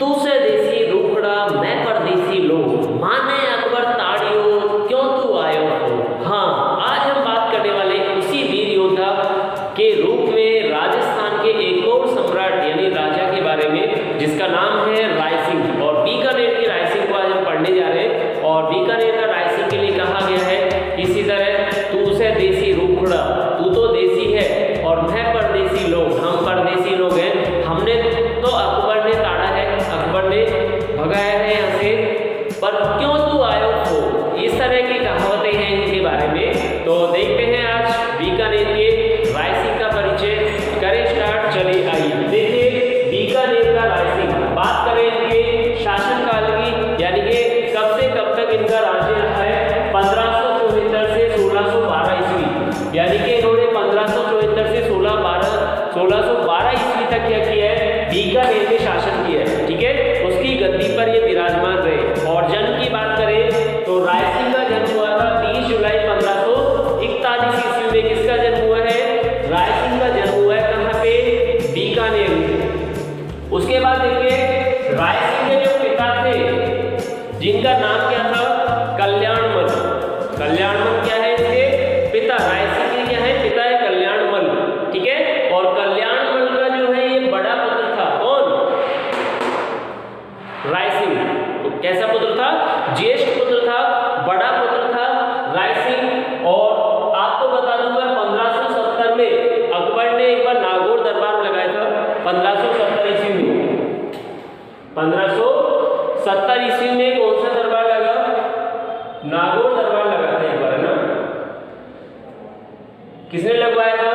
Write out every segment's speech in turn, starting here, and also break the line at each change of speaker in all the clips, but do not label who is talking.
तू से देसी रूखड़ा मैं परदेसी लोग, माने अकबर ताड़ियो क्यों तू आयो हो। हाँ, आज हम बात करने वाले उसी वीर योद्धा के रूप में राजस्थान के एक और सम्राट यानी राजा के बारे में, जिसका नाम है राय सिंह। और बीकानेर की राय सिंह को आज हम पढ़ने जा रहे हैं। और बीकानेर का राय सिंह के लिए कहा गया है इसी तरह, तू से देसी रूखड़ा, तू तो देसी है और मैं परदेसी लोग, हम परदेसी लोग हैं। हमने तो अकबर ने ताड़ा है, अकबर ने भगाया है यहाँ से, पर क्यों तू आयो हो। इस तरह की कहावतें हैं इनके बारे में। तो देखते हैं आज बीकानेर के राय सिंह का परिचय, करें स्टार्ट। चलिए आइए देखिए बीकानेर का राय सिंह। बात करें इनके शासनकाल की, यानी कि कब से कब तक इनका राज्य रहा है, 1574 से 1612 ईस्वी, यानी कि इन्होंने 1574 से 1612 ईस्वी तक क्या किया है, बीकानेर में शासन किया है। ठीक है, उसकी गद्दी पर ये विराजमान रहे। और जन्म की बात करें तो राय सिंह का जन्म हुआ था 30 जुलाई 1541 ईस्वी में। किसका जन्म हुआ है, राय सिंह का जन्म हुआ है। कहाँ पे, बीकानेर में। उसके बाद देखिए राय सिंह के जो पिता थे, जिनका नाम क्या था, कल्याणमल। कल्याणमल क्या है इसके पिता, राय सिंह के क्या है पिता है कल्याणमल। ठीक है, और कल्याणमल का जो है ये बड़ा पुत्र था, कौन, राय सिंह। तो कैसा पुत्र था, ज्येष्ठ पुत्र था, बड़ा पुत्र था राय सिंह। और आपको बता दूंगा 1570 में अकबर ने एक बार नागौर दरबार लगाया था। 1570 ईस्वी में, 1570 ईस्वी में कौन सा दरबार लगा, नागौर दरबार लगा था एक बार, है ना। किसने लगवाया था,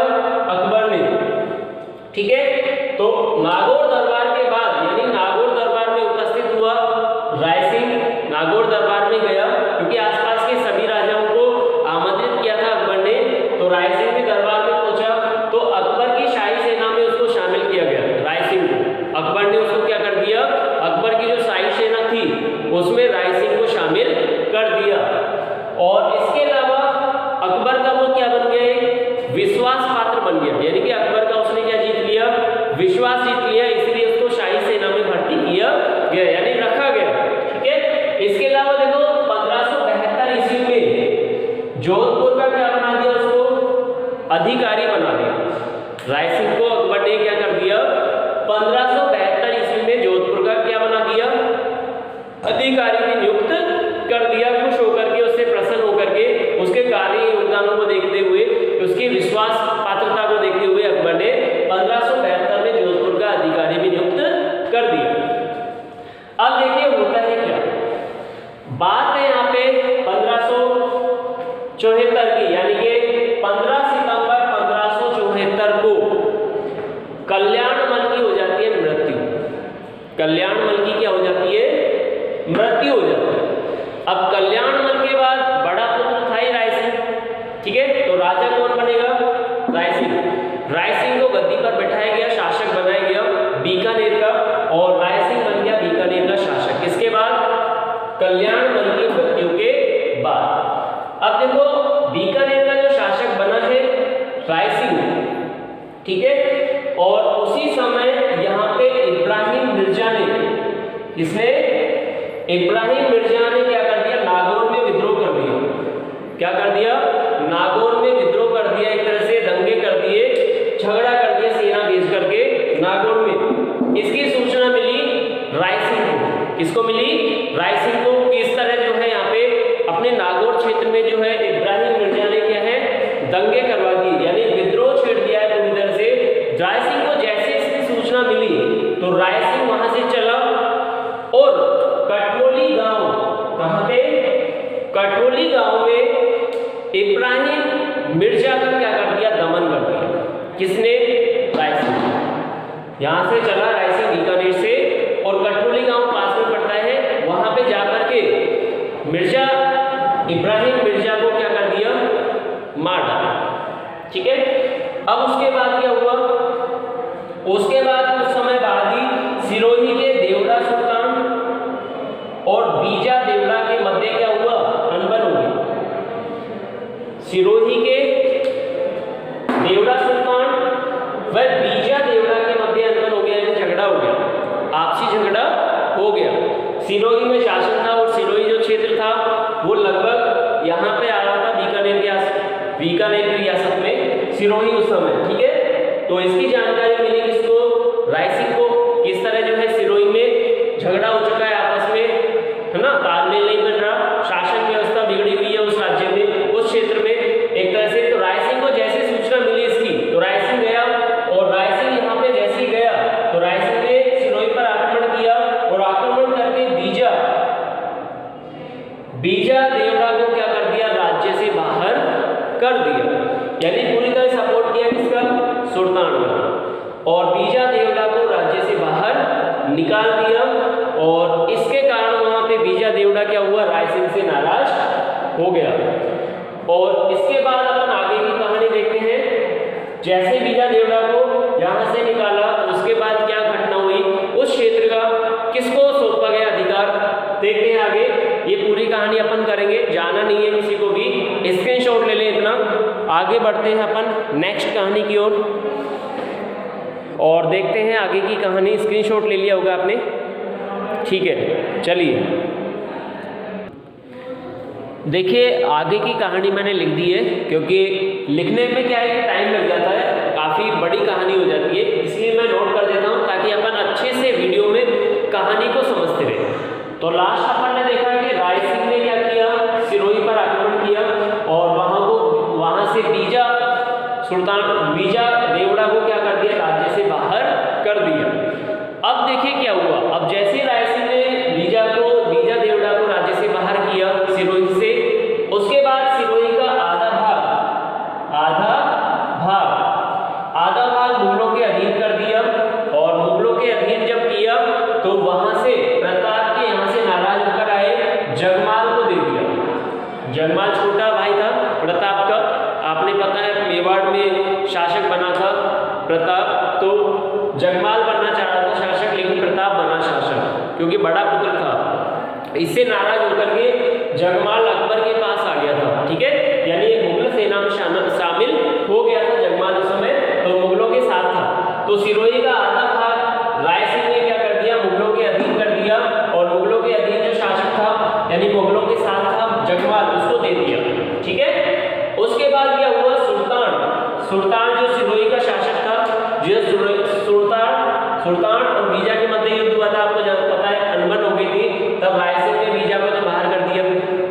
अकबर ने। ठीक है, तो नागौर दरबार के बाद यानी नागौर दरबार में उपस्थित हुआ राय सिंह। नागौर दरबार में गया क्योंकि आसपास के सभी राजाओं को आमंत्रित किया था अकबर ने। तो राय सिंह भी दरबार में पहुंचा, तो अकबर की शाही सेना में उसको शामिल किया गया। राय सिंह को अकबर ने उसको क्या कर दिया, अकबर की जो शाही सेना थी उसमें राय सिंह को शामिल कर दिया। और इसके अलावा अकबर का वो क्या बन गया, विश्वास पात्र बन गया, यानी कि अकबर का उसने क्या जीत लिया, विश्वास जीत लिया, इसलिए उसको शाही सेना में भर्ती किया गया, यानी रखा गया। ठीक है, इसके अलावा देखो 1572 ईस्वी में जोधपुर का क्या बना दिया, उसको अधिकारी बना दिया। राय सिंह को अकबर ने क्या कर दिया, 1572 ईस्वी में जोधपुर का क्या बना दिया, अधिकारी भी नियुक्त कर दिया। खुश होकर के, उससे प्रसन्न होकर के, उसके कार्य योगदानों को देखते हुए, उसकी विश्वास पात्रता को देखते हुए अकबर ने 1572 में जोधपुर का अधिकारी भी नियुक्त कर दिया। अब देखिए होता है क्या, बात है यहाँ पे 1574 की, यानी कि 15 सितंबर 1574 को कल्याणमल की हो जाती है मृत्यु। कल्याणमल की क्या हो जाती है, मृत्यु हो जाती है। अब कल्याणमल के बाद बड़ा पुत्र था ही राय सिंह। ठीक है, तो राजा कौन बनेगा, राय सिंह। राय सिंह को गद्दी पर बैठाया गया, शासक बनाया गया बीकानेर का, और राय सिंह बन गया बीकानेर का शासक। किसके बाद, कल्याणमल की मृत्यु के बाद। अब देखो बीकानेर का जो शासक बना है राय सिंह, ठीक है, और उसी समय यहाँ पे इब्राहिम मिर्जा ने, किसने, इब्राहिम मिर्जा ने क्या कर दिया, नागौर में विद्रोह कर दिया। क्या कर दिया, नागौर में विद्रोह कर दिया, एक तरह से दंगे कर दिए, झगड़ा कर दिया सेना भेज करके नागौर में। इसकी सूचना मिली राय सिंह को। किसको मिली, राय सिंह को। किस तरह जो है यहाँ पे अपने नागौर क्षेत्र में जो है इब्राहिम मिर्जा ने क्या है, दंगे करवा दिए, यानी विद्रोह छेड़ दिया है पूरी तरह से। राय सिंह को जैसे इसकी सूचना मिली तो राय सिंह वहां से चला और कटोली गांव, कहां पे, कटोली गांव में इब्राहिम मिर्जा का क्या कर दिया, दमन कर दिया। किसने, राय सिंह। यहां से चला राय सिंह बीकानेर से, और कटोली गांव पास में पड़ता है, वहां पे जाकर के मिर्जा, इब्राहिम मिर्जा को क्या कर दिया, मार डाला। ठीक है, अब उसके बाद क्या हुआ, उसके बाद कुछ समय बाद ही सिरोही के देवड़ा सुल्तान और बीजा देवड़ा के मध्य क्या हुआ, अनबन हो गई। सिरोही के देवड़ा सुल्तान व बीजा देवड़ा के मध्य अनबन हो गया, झगड़ा हो गया, आपसी झगड़ा हो गया। सिरोही में शासन था और सिरोही जो क्षेत्र था वो लगभग यहाँ पे आ रहा था बीकानेर की रियासत में सिरोही उस समय, ठीक है। तो इसकी जानकारी मिली किसको, रायसिंह को। किस तरह जो है सिरोही में झगड़ा हो चुका है आपस में, है ना, तालमेल नहीं बन रहा, शासन व्यवस्था बिगड़ी हुई है उस राज्य में, उस क्षेत्र में एक तरह से। तो रायसिंह को जैसे सूचना मिली इसकी, तो रायसिंह गया, और रायसिंह यहाँ पे जैसे ही गया तो रायसिंह ने सिरोही पर आक्रमण किया, और आक्रमण करके बीजा देवड़ा को क्या कर दिया, राज्य से बाहर कर दिया। यानी पूरी तरह सपोर्ट किया किसका, सुल्तान का, और बीजा देवड़ा को राज्य से बाहर निकाल दिया। और इसके कारण वहां पे बीजा देवड़ा क्या हुआ, रायसिंह से नाराज हो गया। और इसके बाद अपन आगे की कहानी देखते हैं। जैसे बीजा देवड़ा को यहां से निकाला, उसके बाद क्या घटना हुई, उस क्षेत्र का किसको सौंपा गया अधिकार, देखते हैं आगे। ये पूरी कहानी अपन करेंगे, जाना नहीं है किसी को भी, स्क्रीनशॉट ले लें इतना। आगे बढ़ते हैं अपन नेक्स्ट कहानी की ओर और देखते हैं आगे की कहानी। स्क्रीनशॉट ले लिया होगा आपने, ठीक है। चलिए देखिए, आगे की कहानी मैंने लिख दी है, क्योंकि लिखने में क्या है कि टाइम लग जाता है, काफ़ी बड़ी कहानी हो जाती है, इसलिए मैं नोट कर देता हूँ ताकि अपन अच्छे से वीडियो में कहानी को समझते रहे। तो लास्ट अपन ने देखा कि रायसिंह ने क्या किया, सिरोही पर आक्रमण किया, और वहां से बीजा देवड़ा को क्या कर दिया, राज्य से बाहर कर दिया। अब देखिए क्या हुआ। अब जैसे रायसिंह ने बीजा देवड़ा को राज्य से बाहर किया सिरोही से, उसके बाद सिरोही का आधा भाग मुगलों के अधीन कर दिया। और मुगलों के अधीन जब किया तो वहां से प्रताप के यहाँ से नाराज होकर आए जगमाल को दे दिया। जगमाल छोटा भाई था प्रताप का, आपने पता है मेवाड़ में शासक बना था प्रताप, तो जगमाल बनना चाह रहा था शासक, लेकिन प्रताप बना शासक क्योंकि बड़ा पुत्र था। इससे नाराज होकर के जगमाल अकबर के पास आ गया था, ठीक है। यानी ये मुगल सेना में शामिल हो गया था जगमाल उस समय, तो मुगलों के साथ था। तो सिरोही का आधा भाग रायसिंह ने क्या कर दिया, मुगलों के अधीन कर दिया, और मुगलों के अधीन जो शासक था यानी मुगलों के साथ था जगमाल, उसको दे दिया, ठीक है। उसके बाद क्या हुआ, सुल्तान जो सिरोही का शासक था, जो सुल्तान और बीजा के मध्य युद्ध हुआ था, आपको पता है, अनबन हो गई थी, तब रायसिंह ने बीजा को तो बाहर कर दिया।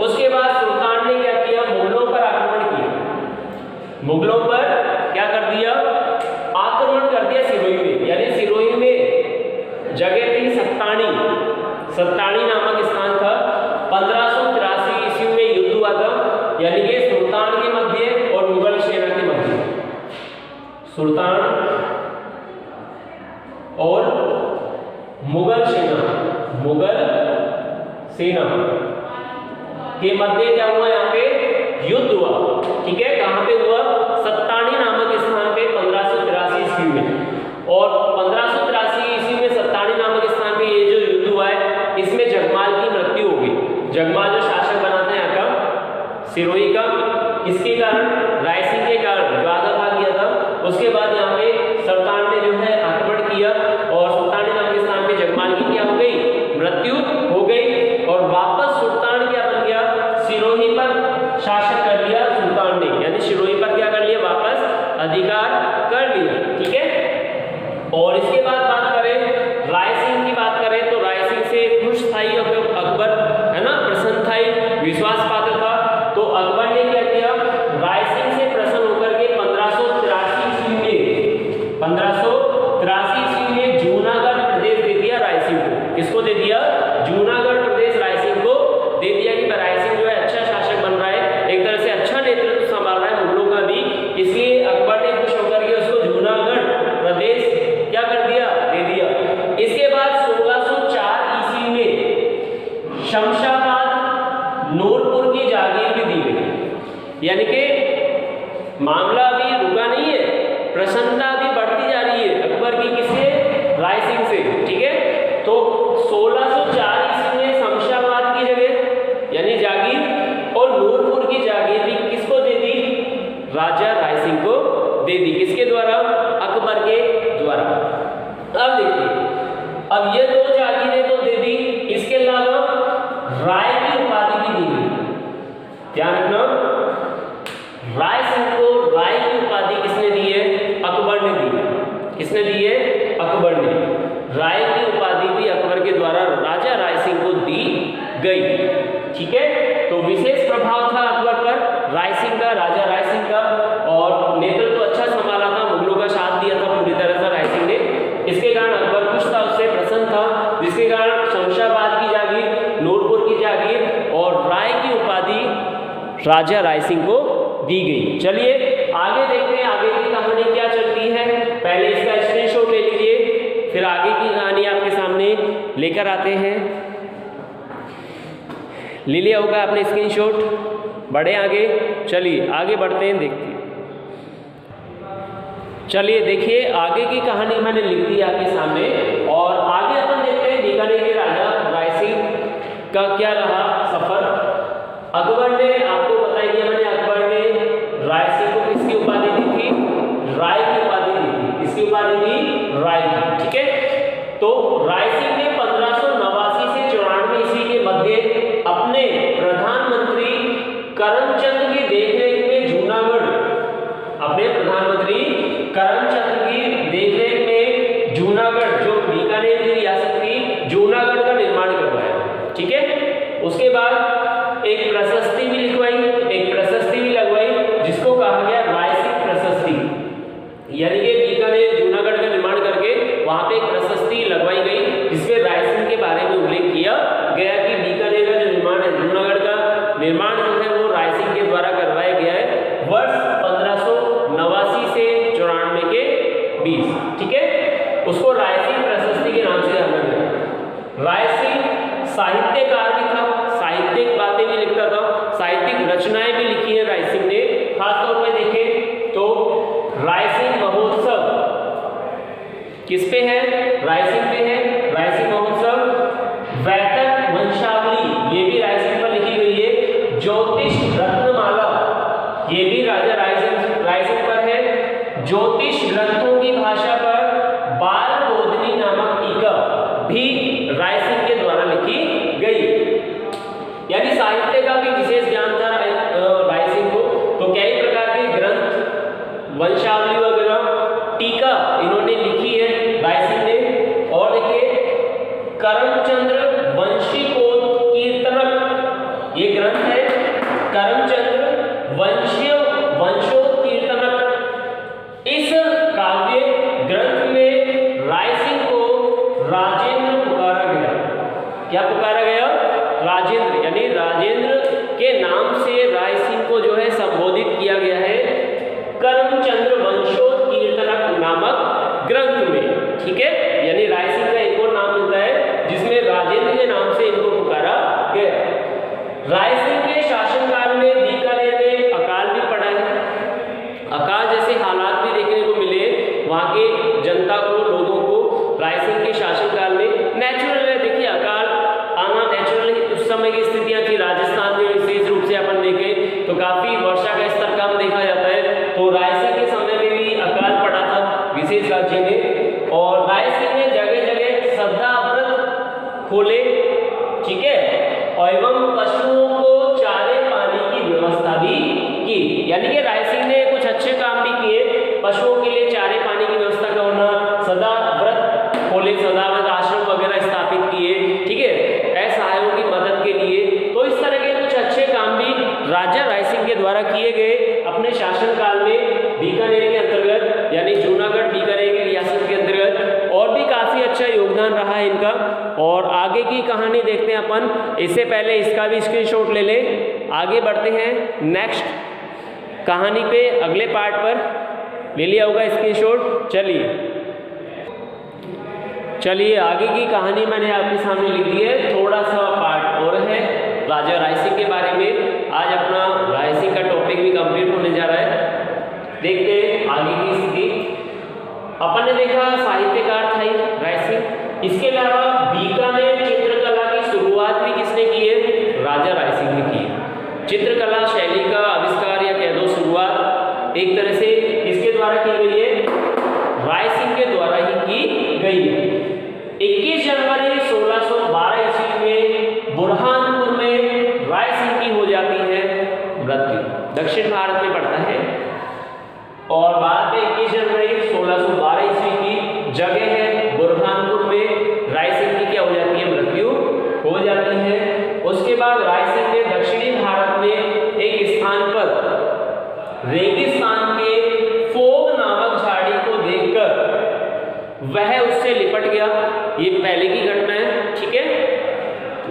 उसके बाद सुल्तान ने क्या किया, मुगलों पर आक्रमण किया, मुगलों पर क्या कर दिया, आक्रमण कर दिया सिरोही में। यानी सिरोही में जगह थी सत्तानी नामक स्थान था। 1583 ईस्वी में युद्ध हुआ था, यानी कि सुल्तान के मध्य और मुगल सेना के मध्य, सुल्तान और मुगल सेना के मध्य क्या हुआ, यहाँ पे युद्ध हुआ, ठीक है। कहाँ पे हुआ, सत्तानी नामक स्थान पे 1583 ईस्वी में। और 1583 ईस्वी में सत्तानी नामक स्थान पे ये जो युद्ध हुआ है, इसमें जगमाल की मृत्यु हो गई। जगमाल जो शासक बना था यहाँ का सिरोही का, इसके कारण, रायसिंह के कारण जो आधा भाग गया था। उसके बाद यहाँ पे सुल्तान ने जो है आक्रमण किया, और सत्तानी नामक स्थान पे जगमाल की क्या हो गई, मृत्यु हो गई। और वापस सुल्तान क्या बन गया, सिरोही पर शासक कर लिया सुल्तान ने, यानी सिरोही पर क्या कर लिया, वापस अधिकार कर लिया, ठीक है। और इसके बाद बात करें रायसिंह की, बात करें तो रायसिंह से खुश था अकबर, है ना, प्रसन्न था, विश्वास पात्र था। तो अकबर ने क्या किया, रायसिंह से प्रसन्न होकर के 1583 ईस्वी में जूनागढ़ प्रदेश दे दिया रायसिंह को। किसको दे दिया, जूनागढ़ प्रदेश रायसिंह को दे दिया कि रायसिंह जो है अच्छा शासक बन रहा है, एक तरह से अच्छा नेतृत्व संभाल रहा है मुगलों का भी, इसलिए अकबर ने खुश होकर के उसको जूनागढ़ प्रदेश क्या कर दिया, दे दिया। इसके बाद 1604 ईस्वी में शमशाबाद नूरपुर की जागीर भी दी गई। यानी कि मामला अभी रुका नहीं है, प्रसन्नता भी बढ़ती जा रही है अकबर की, किससे, रायसिंह से, ठीक है। तो 1604 ईस्वी में शमशाबाद की जगह यानी जागीर और नूरपुर की जागीर भी किसको दे दी, राजा रायसिंह को दे दी। किसके द्वारा, अकबर के द्वारा। अब देखिए, अब ये दो जागीरें तो दे दी राय की उपाधि भी दी गई। ध्यान रखना, राय सिंह को राय की उपाधि किसने दी है? अकबर ने दी है। किसने दी है? अकबर ने। राय की उपाधि भी अकबर के द्वारा राजा राय सिंह को दी गई। ठीक है, तो विशेष प्रभाव था अकबर पर राय सिंह का, राजा राय सिंह का, और नेतृत्व अच्छा संभाला था, मुगलों का साथ दिया था पूरी तरह से राय सिंह ने। इसके कारण अकबर खुश था, उससे प्रसन्न था, जिसके कारण शमशाबाद की जागीर, नूरपुर की जागीर और राय की उपाधि राजा राय सिंह को दी गई। चलिए आगे देखते हैं आगे की कहानी क्या चलती है। पहले इसका स्क्रीनशॉट ले लीजिए, फिर आगे की कहानी आपके सामने लेकर आते हैं। ले लिया होगा आपने स्क्रीनशॉट, बढ़े आगे। चलिए आगे बढ़ते हैं, देखते हैं। चलिए देखिए आगे की कहानी मैंने लिख दी आपके सामने, और आगे अपन देखते हैं बीकानेर के राजा राय सिंह का क्या रहा सफर। अकबर ने, आपको बताई दिया मैंने, अकबर ने राय सिंह को किसकी उपाधि दी थी? राय की उपाधि दी थी। किसकी उपाधि दी? राय की। ठीक है, तो राय सिंह ने 1589 से 94 ईस्वी के मध्य अपने प्रधानमंत्री करमचंद की देखरेख में जूनागढ़, अपने प्रधानमंत्री करमचंद की देखरेख में जूनागढ़, जो बीकानेर की रियासत थी, जूनागढ़ का निर्माण करवाया। ठीक है, उसके बाद एक प्रशस्ति भी लिखवाई, एक प्रशस्ति भी लगवाई, जिसको कहा गया राय सिंह प्रशस्ति। यानी कि बीकानेर जूनागढ़ का निर्माण करके वहां पे एक प्रशस्ति लगवाई गई, जिसमें राय सिंह के बारे में उल्लेख किया गया कि बीकानेर का जो निर्माण है, जूनागढ़ का निर्माण जो है वो राय सिंह के द्वारा करवाया गया है वर्ष 1589 से 94 के बीच। ठीक है, उसको राय सिंह प्रशस्ति के नाम से जाना गया। राय सिंह साहित्यकार भी था, साहित्यिक बातें भी लिखता था, साहित्यिक रचनाएं भी लिखी है राय सिंह ने। खासतौर पे देखें तो राय सिंह महोत्सव किस पे है? राय सिंह पे है, राय सिंह महोत्सव। वैतक वंशावली, ये भी राय सिंह पर लिखी गई है। ज्योतिष रत्नमाला, ये भी राजा राय सिंह पर है। ज्योतिष ग्रंथों की भाषा पर बाल बोधनी नामक टीका भी राय सिंह के द्वारा लिखी गई। यानी साहित्य का भी विशेष ज्ञान था राय सिंह को। तो कई प्रकार के ग्रंथ, वंशावली वगैरह, टीका इन्होंने लिखी है राय सिंह ने। और देखिए करमचंद्र वंशीकोत कीर्तनक, ये ग्रंथ है करमचंद्र वंशोत कीर्तनक। इस काव्य ग्रंथ में राय सिंह को राजेंद्र पुकारा गया। क्या पुकारा गया? राजेंद्र, यानी राजेंद्र के नाम से राय सिंह को जो है संबोधित किया गया है करमचंद्र वंशोत कीर्तनक नामक ग्रंथ में। ठीक है, यानी राय सिंह का एक और नाम मिलता है जिसमें राजेंद्र के नाम से इनको पुकारा गया। राय सिंह के शासनकाल में बीकानेर में अकाल भी पड़ा है। अकाल जैसे हालात भी देखने को मिले वहां के जनता को, लोगों को राय सिंह के शासनकाल में। नेचुरल है, देखिए अकाल आना नेचुरल ही उस समय की स्थितियां थी। राजस्थान में विशेष रूप से अपन देखें तो काफी वर्षा का स्तर कम देखा जाता है, तो राय सिंह के समय में भी अकाल पड़ा था विशेष राज्य में। और राय सिंह ने जगह जगह श्रद्धा व्रत खोले। ठीक है, और एवं पशुओं को चारे पानी की व्यवस्था भी की। यानी कि राय सिंह ने कुछ अच्छे काम भी किए, पशुओं के लिए चारे पानी की व्यवस्था करना, सदा व्रत खोले, सदा व्रत आश्रम वगैरह स्थापित किए। ठीक है, असहायों की मदद के लिए। तो इस तरह के कुछ अच्छे काम भी राजा राय सिंह के द्वारा किए गए अपने शासनकाल में बीकानेर के अंतर्गत, यानी जूनागढ़ बीकानेर की रियासत के अंतर्गत। और भी काफी अच्छा योगदान रहा है इनका। और आगे की कहानी देखते हैं अपन। इससे पहले इसका भी स्क्रीनशॉट ले लें, आगे बढ़ते हैं नेक्स्ट कहानी पे, अगले पार्ट पर। ले लिया होगा स्क्रीनशॉट। चलिए आगे की कहानी मैंने आपके सामने लिख दी है। थोड़ा सा पार्ट और है राजा राय सिंह के बारे में। आज अपना राय सिंह का टॉपिक भी कंप्लीट होने जा रहा है। देखते हैं आगे की स्थिति। अपन ने देखा साहित्यकार था ही राय सिंह। इसके अलावा बीकानेर चित्रकला की शुरुआत भी किसने की है? राजा राय सिंह ने की है। चित्रकला शैली का आविष्कार या कह दो शुरुआत एक तरह से किसके द्वारा की गई है? राय सिंह के द्वारा ही की गई है। 21 जनवरी 1612 ईस्वी में बुरहानपुर में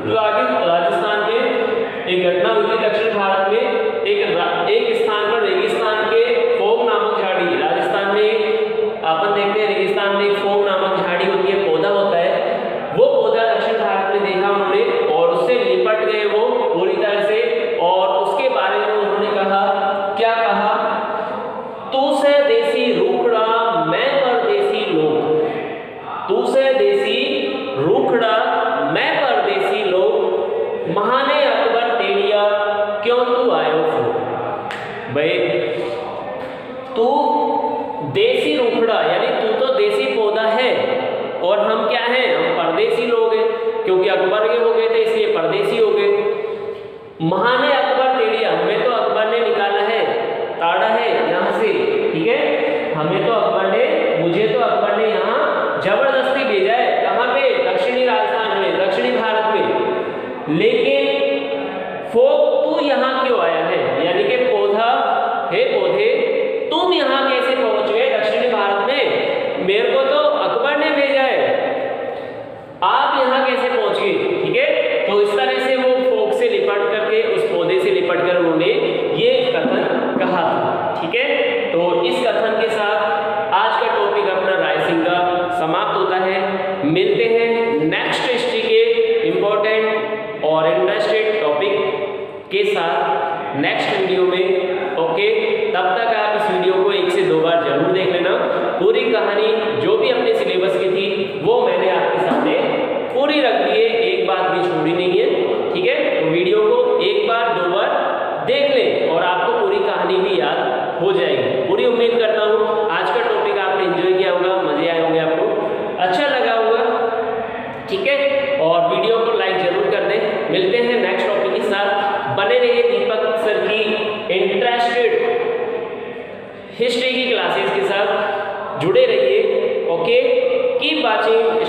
राजस्थान में एक घटना हुई थी। दक्षिण भारत में एक स्थान पर रेगिस्तान के फोक नामक झाड़ी, राजस्थान में अपन देखते हैं रेगिस्तान में फोक नामक झाड़ी होती है, पौधा होता है। वो पौधा दक्षिण भारत में देखा उन्होंने और उससे लिपट गए वो पूरी तरह से। और उसके बारे में उन्होंने कहा, क्या कहा, तू से देसी रूखड़ा मैं परदेसी लोग, तू से देसी रूखड़ा मैं परदेसी लोग, महाने अकबर टेढ़िया क्यों तू आयो फो। भाई तू देसी रूखड़ा यानी तू तो देसी पौधा है और हम क्या हैं, हम परदेसी लोग हैं, क्योंकि अकबर के हो गए थे इसलिए परदेसी हो गए। महाने अकबर टेढ़िया, हमें तो अकबर ने निकाला है, ताड़ा है यहाँ से, ठीक है, हमें तो अकबर ने, मुझे तो अकबर ने यहाँ जबरदस्ती भेजा है, कहाँ पे, दक्षिणी राजस्थान में, दक्षिणी भारत में। लेकिन फोक तू यहाँ क्यों आया है, यानी कि पौधा है, पौधे तुम यहाँ कैसे पहुंच गए दक्षिणी भारत में, मेरे को तो अकबर ने भेजा है, आप यहाँ कैसे पहुंच गए, ठीक है। तो इस तरह से वो फोक से लिपट करके, उस पौधे से लिपट कर उन्होंने ये कथन कहा था, ठीक है। तो इस कथन के साथ आज का टॉपिक अपना रायसिंह का समाप्त होता है। मिलते हैं नेक्स्ट हिस्ट्री के इंपॉर्टेंट और इंटरेस्टेड टॉपिक के साथ नेक्स्ट वीडियो में। ओके, तब तक आप इस वीडियो को 1 से 2 बार जरूर देख लेना। पूरी कहानी जो भी अपने सिलेबस की थी वो मैंने आपके सामने पूरी रख दी है, एक बात भी छोड़ी नहीं है, ठीक है। तो वीडियो को 1 बार 2 बार देख लें और आपको पूरी कहानी भी याद हो जाएगी। पूरी उम्मीद करता हूँ आज का टॉपिक आपने एंजॉय किया होगा, मजे आए होंगे, आपको अच्छा लगा होगा, ठीक है। और वीडियो को लाइक जरूर कर दें। मिलते हैं नेक्स्ट टॉपिक के साथ, बने रहिए दीपक सर की इंटरेस्टेड हिस्ट्री की क्लासेस के साथ, जुड़े रहिए। Okay, keep watching.